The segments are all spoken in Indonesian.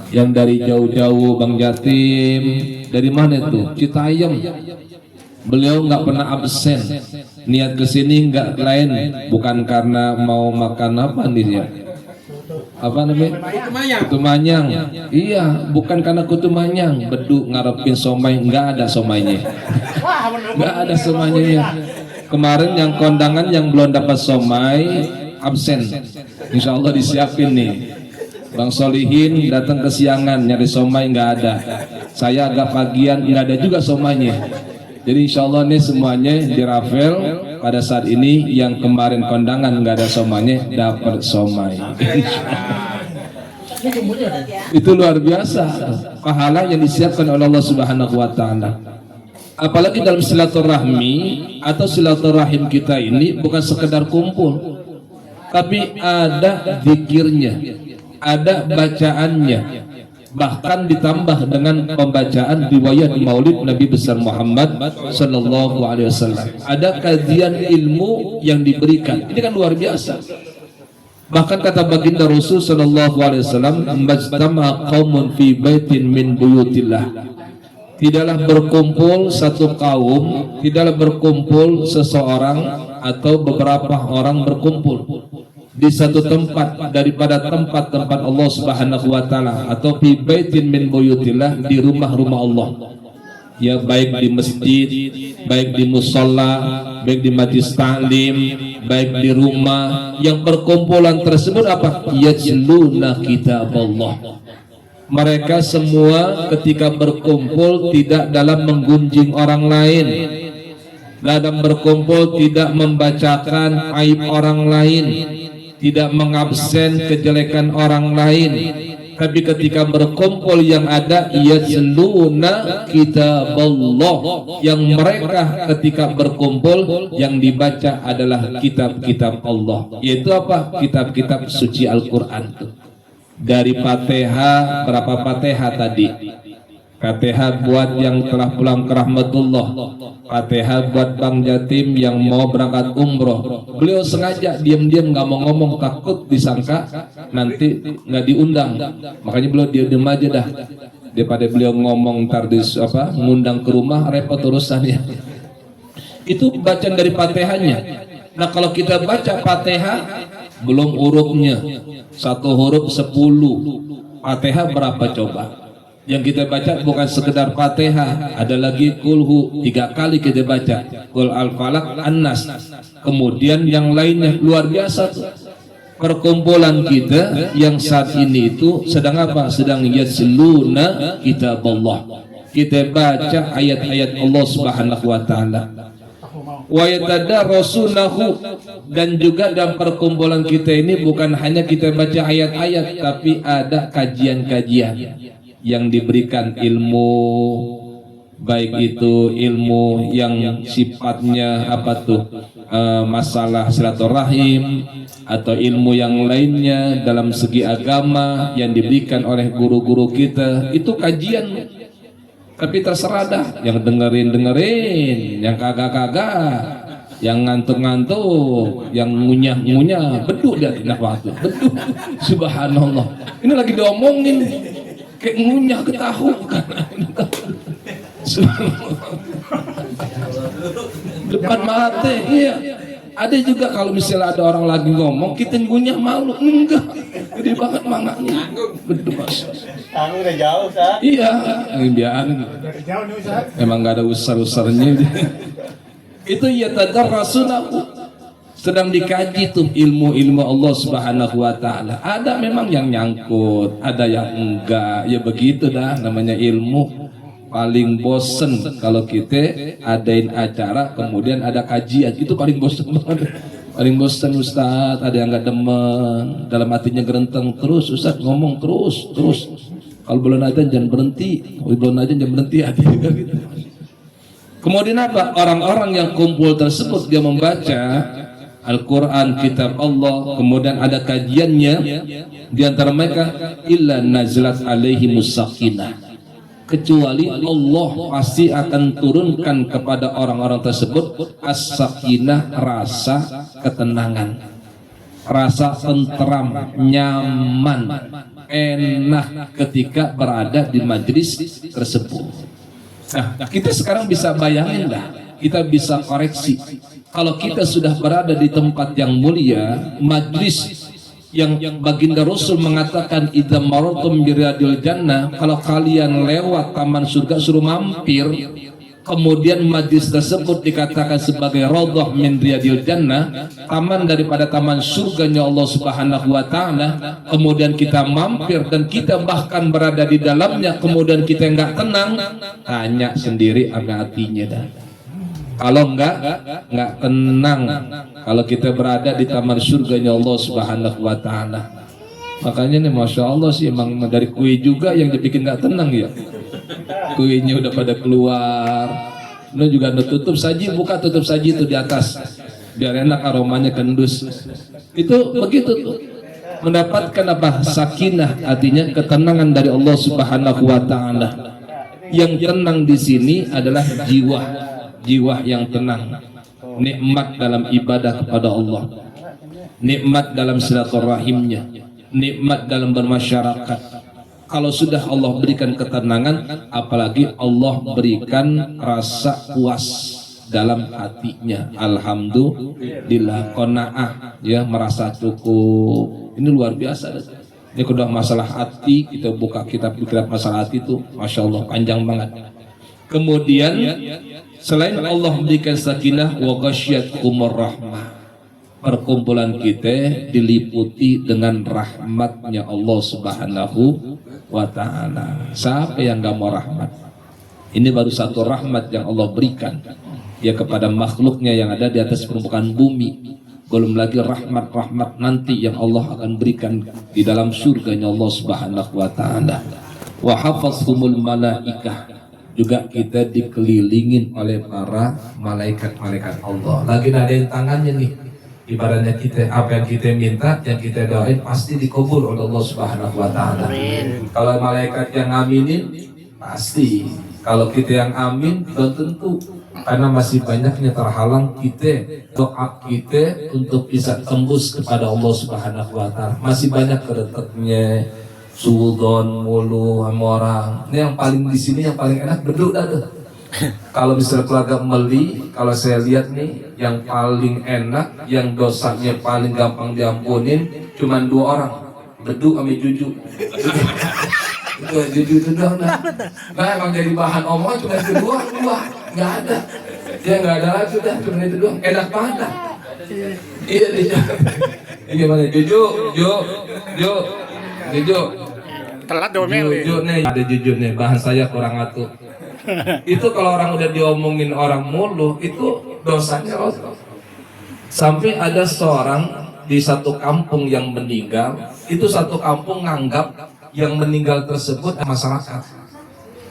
Yang dari jauh-jauh Bang Jatim, dari mana itu? Citayam. Beliau nggak pernah absen. Niat kesini nggak lain, bukan karena mau makan apa nih ya? Apa namanya? Kutu manyang. Iya, bukan karena kutu manyang. Beduk ngarepin somai, nggak ada somainya. Nggak ada somainya. Kemarin yang kondangan yang belum dapat somai absen. Insya Allah disiapin nih. Bang Solihin datang kesiangan nyari somai nggak ada. Saya agak pagian nggak ada juga somainya. Jadi insya Allah nih semuanya dirafel pada saat ini. Yang kemarin kondangan nggak ada somainya dapat somai. Itu luar biasa pahala yang disiapkan oleh Allah Subhanahu Wa Taala. Apalagi dalam silaturahmi atau silaturahim kita ini bukan sekedar kumpul, tapi ada zikirnya, ada bacaannya, bahkan ditambah dengan pembacaan riwayat Maulid Nabi besar Muhammad Sallallahu Alaihi Wasallam. Ada kajian ilmu yang diberikan. Ini kan luar biasa. Bahkan kata baginda Rasul Sallallahu Alaihi Wasallam, "Majtama qaumun fi baitin min buyutillah." Tidaklah berkumpul satu kaum, tidaklah berkumpul seseorang atau beberapa orang berkumpul di satu tempat daripada tempat-tempat Allah Subhanahu Wa Taala, atau fi baitin min buyutillah, di rumah-rumah Allah. Ya, baik di masjid, baik di musola, baik di majlis ta'lim, baik di rumah. Yang perkumpulan tersebut apa? Yajluna kitab Allah. Mereka semua ketika berkumpul tidak dalam menggunjing orang lain, dalam berkumpul tidak membacakan aib orang lain, tidak mengabsen kejelekan orang lain, tapi ketika berkumpul yang ada yajluna kitaballah, yang mereka ketika berkumpul yang dibaca adalah kitab-kitab Allah. Yaitu apa? Kitab-kitab suci Al-Quran. Dari Fatihah, berapa Fatihah tadi? Fatihah buat yang telah pulang ke rahmatullah, Fatihah buat Bang Jatim yang mau berangkat umroh. Beliau sengaja diam-diam nggak mau ngomong, takut disangka nanti nggak diundang. Makanya beliau diam aja dah, daripada beliau ngomong ntar ngundang ke rumah repot urusannya. Itu bacaan dari Fatihahnya. Nah kalau kita baca Fatihah belum hurufnya, satu huruf 10, Fatihah berapa coba? Yang kita baca bukan sekedar Fatihah, ada lagi kulhu 3 kali kita baca, kul al-falaq, an-nas, kemudian yang lainnya. Luar biasa tuh. Perkumpulan kita yang saat ini itu sedang apa? Sedang yajluna kitaballah. Kita baca ayat-ayat Allah Subhanahu Wa Taala. Wa yatadarrasunahu, dan juga dalam perkumpulan kita ini bukan hanya kita baca ayat-ayat, tapi ada kajian-kajian yang diberikan ilmu, baik itu ilmu yang sifatnya apa tuh, masalah silaturahim, atau ilmu yang lainnya dalam segi agama yang diberikan oleh guru-guru kita. Itu kajian. Tapi terserah dah, yang dengerin, yang kagak, yang ngantuk, yang ngunyah, beduk dia tindak waktu, beduk. Subhanallah. Ini lagi diomongin kayak ngunyah ke tahu kan. Depan mata, iya. Ada juga kalau misalnya ada orang lagi ngomong, kita ngunyah malu, enggak. Gede banget mangaknya. Beduk mas. Aku udah jauh, Ustaz. Iya, biarin. Emang nggak ada usar-usarnya. Itu ya tadarrasunahu, sedang dikaji tuh ilmu-ilmu Allah Subhanahu Wa Taala. Ada memang yang nyangkut, ada yang enggak. Ya begitu dah, namanya ilmu. Paling bosen kalau kita adain acara kemudian ada kajian, itu paling bosen banget. Paling bosen Ustaz, ada yang nggak demen, dalam hatinya gerenteng terus Ustaz ngomong terus. Kalau belum ada jangan berhenti, kalau belum ada jangan berhenti, hati juga gitu. Kemudian apa? Orang-orang yang kumpul tersebut dia membaca Al-Quran, kitab Allah, kemudian ada kajiannya. Di antara mereka illa nazlat alaihi musakinah, kecuali Allah pasti akan turunkan kepada orang-orang tersebut as-sakinah, rasa ketenangan, rasa tenteram, nyaman. enak ketika berada di majelis tersebut. Nah, kita sekarang bisa bayangin lah, kita bisa koreksi. Kalau kita sudah berada di tempat yang mulia, majelis yang baginda Rasul mengatakan idza marartum biriyadil jannah, kalau kalian lewat taman surga suruh mampir, kemudian majlis tersebut dikatakan sebagai raudhah min riyadil jannah, taman daripada taman surganya Allah Subhanahu wa taala, kemudian kita mampir dan kita bahkan berada di dalamnya, kemudian kita enggak tenang, tanya sendiri sama hatinya dah. Kalau enggak tenang kalau kita berada di taman surganya Allah Subhanahu wa taala. Makanya nih Masya Allah sih, emang dari kue juga yang dibikin enggak tenang ya. Kuenya udah pada keluar, lu juga udah tutup saji, buka tutup saji itu di atas biar enak aromanya kendus. Itu begitu tuh, mendapatkan apa? Sakinah, artinya ketenangan dari Allah Subhanahu wa taala. Yang tenang di sini adalah jiwa yang tenang, nikmat dalam ibadah kepada Allah, nikmat dalam silaturahimnya, nikmat dalam bermasyarakat. Kalau sudah Allah berikan ketenangan, apalagi Allah berikan rasa puas dalam hatinya. Alhamdulillah, qanaah, ya, merasa cukup. Ini luar biasa. Ini kalau masalah hati, kita buka kitab masalah hati itu, Masya Allah, panjang banget. Kemudian selain Allah berikan sakinah, wa ghasyiyatkumur rahmah, perkumpulan kita diliputi dengan rahmatnya Allah Subhanahu wa ta'ala. Siapa yang gak mau rahmat? Ini baru satu rahmat yang Allah berikan ya kepada makhluknya yang ada di atas permukaan bumi. Belum lagi rahmat-rahmat nanti yang Allah akan berikan di dalam surganya Allah Subhanahu wa ta'ala. Wa hafazhumul malaikah, juga kita dikelilingin oleh para malaikat-malaikat Allah. Lagi ada yang tangannya nih, ibaratnya kita, apa yang kita minta, yang kita doain pasti dikabul oleh Allah Subhanahu wa ta'ala. Kalau malaikat yang aminin pasti, kalau kita yang amin belum tentu, karena masih banyaknya terhalang kita, doa kita untuk bisa tembus kepada Allah Subhanahu wa ta'ala. Masih banyak kedeteknya, sudon mulu sama orang. Ini yang paling di sini yang paling enak beduk dah tuh. Kalau misalnya keluarga Meli, kalau saya lihat nih yang paling enak, yang dosanya paling gampang diampunin cuman 2 orang, beduk sama Juju. Itu Juju itu doang dah. Nah emang jadi bahan omongan cuma itu doang, nggak ada. Ya nggak ada lagi dah, cuma itu doang. Enak banget dah. Iya dia. Gimana Juju? Telat domel. Jujur nih, ada jujur nih, bahan saya kurang atuh. Itu kalau orang udah diomongin orang mulu, itu dosanya loh. Sampai ada seorang di satu kampung yang meninggal, itu satu kampung nganggap yang meninggal tersebut masyarakat.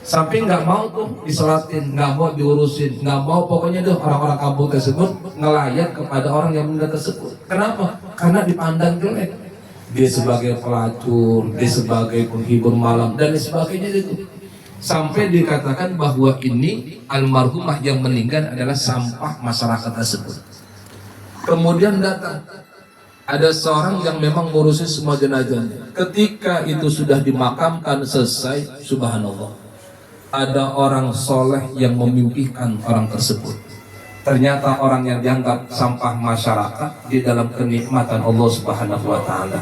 Sampai nggak mau tuh disolatin, nggak mau diurusin, nggak mau, pokoknya tuh orang-orang kampung tersebut ngelayat kepada orang yang meninggal tersebut. Kenapa? Karena dipandang jelek. Dia sebagai pelacur, dia sebagai penghibur malam dan sebagainya itu. Sampai dikatakan bahwa ini almarhumah yang meninggal adalah sampah masyarakat tersebut. Kemudian datang ada seorang yang memang ngurusin semua jenazahnya. Ketika itu sudah dimakamkan selesai, subhanallah, ada orang soleh yang memimpikan orang tersebut. Ternyata orang yang dianggap sampah masyarakat di dalam kenikmatan Allah Subhanahu wa ta'ala,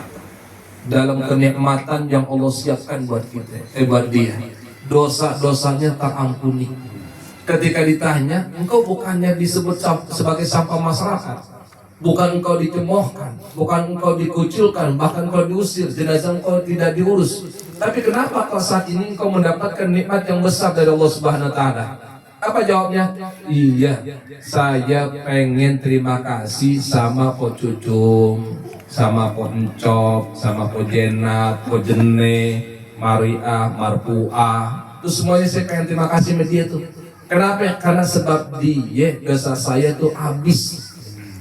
dalam kenikmatan yang Allah siapkan buat kita, buat dia, dosa-dosanya terampuni. Ketika ditanya, engkau bukannya disebut sebagai sampah masyarakat, bukan engkau dicemoohkan, bukan engkau dikucilkan, bahkan engkau diusir, jenazah engkau tidak diurus, tapi kenapa kau saat ini engkau mendapatkan nikmat yang besar dari Allah Subhanahu wa ta'ala? Apa jawabnya? Iya, saya pengen terima kasih sama Po Cucung, sama Po Encop, sama Po Jenat, Po Jene, Mariah, Marpuah. Itu semuanya saya pengen terima kasih sama dia tuh. Kenapa? Karena sebab dia, dosa saya tuh habis.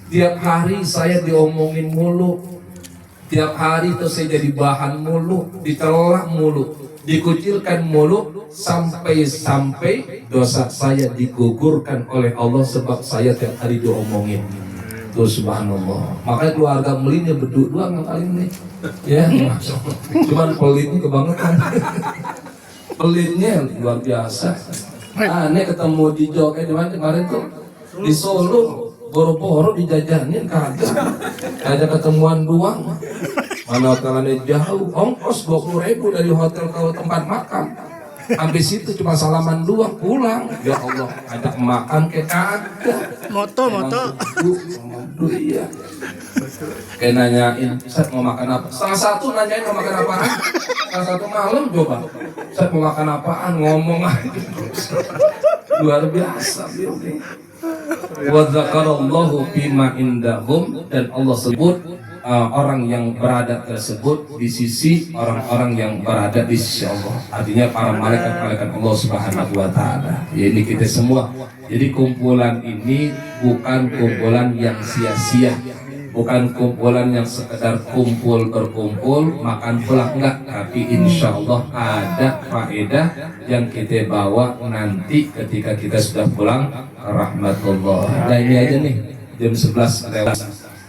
Tiap hari saya diomongin mulu, tiap hari tuh saya jadi bahan mulu, ditelak mulu, dikucilkan mulu, sampai dosa saya digugurkan oleh Allah sebab saya tiap hari diomongin. Tuh subhanallah. Makanya keluarga melinya berdua nggak paling nih. Ya, cuman pelitnya kebangetan. Pelitnya luar biasa. Aneh ketemu di Jogja di mana kemarin tuh di Solo, boro-boro dijajanin kagak. Ada ketemuan doang. Mana hotelnya jauh, ongkos 20.000 dari hotel ke tempat makan. Habis itu cuma salaman doang pulang. Ya Allah, ajak makan kayak kagak. Moto. Iya. Kayak nanyain, Ustaz mau makan apa? Salah satu nanyain mau makan apaan? Salah satu malam coba, Ustaz mau makan apaan? Ngomong aja. Luar biasa beliau. Wa dzakarallahu fima indahum, dan Allah sebut orang yang berada tersebut di sisi orang-orang yang berada di sisi Allah. Artinya para malaikat-malaikat Allah Subhanahu wa taala. Ya, ini kita semua. Jadi kumpulan ini bukan kumpulan yang sia-sia. Bukan kumpulan yang sekedar kumpul berkumpul makan pulang, enggak, tapi insya Allah ada faedah yang kita bawa nanti ketika kita sudah pulang rahmatullah. Nah ini aja nih jam 11 lewat.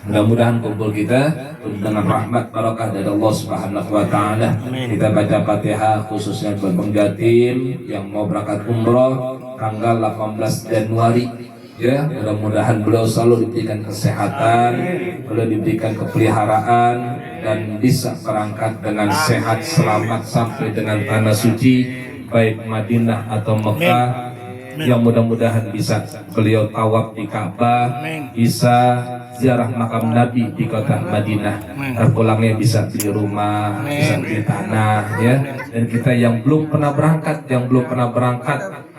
Mudah-mudahan kumpul kita dengan rahmat barakah dari Allah Subhanahu wa taala. Kita baca Fatihah khususnya buat Jatim yang mau berangkat umroh tanggal 18 Januari. Ya, mudah-mudahan beliau selalu diberikan kesehatan, beliau diberikan kepeliharaan, dan bisa berangkat dengan sehat selamat sampai dengan tanah suci baik Madinah atau Mekah. Yang mudah-mudahan bisa beliau tawaf di Ka'bah, bisa ziarah makam Nabi di kota Madinah, terpulangnya bisa beli rumah, bisa beli tanah, ya. Dan kita yang belum pernah berangkat,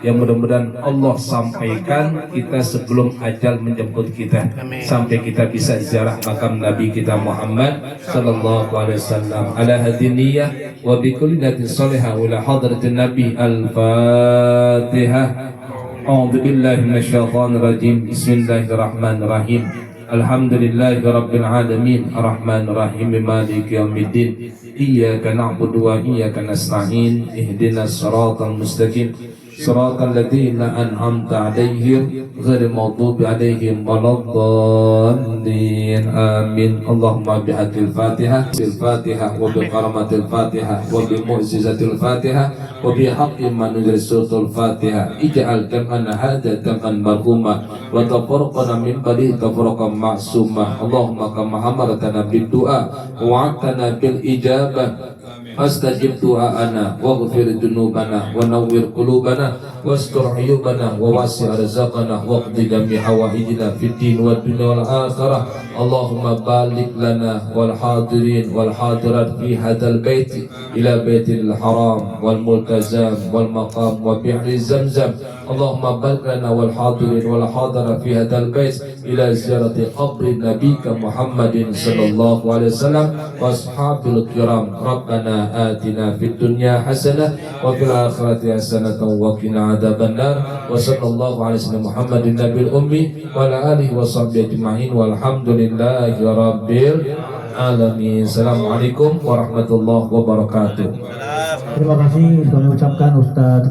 yang mudah-mudahan Allah sampaikan kita sebelum ajal menjemput kita, sampai kita bisa ziarah makam Nabi kita Muhammad sallallahu alaihi wasallam. Ala hadiniyah wa bi kulli niyatin salihah wa ila hadratin Nabi. Al-Fatihah. A'udzu billahi minasyaitonir rajim. Bismillahirrahmanirrahim. Alhamdulillahi rabbil alamin, arrahmanir rahim, maliki yaumiddin. Iyyaka na'budu wa iyyaka nasta'in. Ihdinas siratal mustaqim. Siratal ladzina an'amta 'alaihim ghairil maghdubi 'alaihim waladdallin. Amin. Allahumma bihaqqil Fatihah, bil Fatihah wa bi karamatil Fatihah wa bi mu'jizatil Fatihah wa bi haqqi man suratul Fatihah. Ij'al jam'ana hadza jam'an marhuma wa tafarraqana min ba'di tafarraqan ma'suma. Allahumma kama amartana bid du'a wa 'atana bil ijabah. Fastajib du'ana waghfir dzunubana wa nawwir qulubana wastur ayubana wa wasi' arzaqana waqdi jami' hawaijina fid din wad dunya wal akhirah. Allahumma baligh lana wal hadirin wal hadirat fi hadzal bait ila baitil haram wal multazam wal maqam wa bi'ri zamzam. Allahumma baligh lana wal hadirin wal hadirat fi hadzal bait ila ziyarati qabri nabiyika Muhammadin sallallahu alaihi wasallam wa ashabil kiram. Rabbana atina fid dunya hasanah wa fil akhirati hasanah wa qina adzabannar. Wa sallallahu alaihi wasallam Muhammadin nabiyil ummi wa ala alihi wa sahbihi ajma'in walhamdulillahi rabbil alamin. Assalamualaikum warahmatullahi wabarakatuh. Terima kasih kami ucapkan Ustaz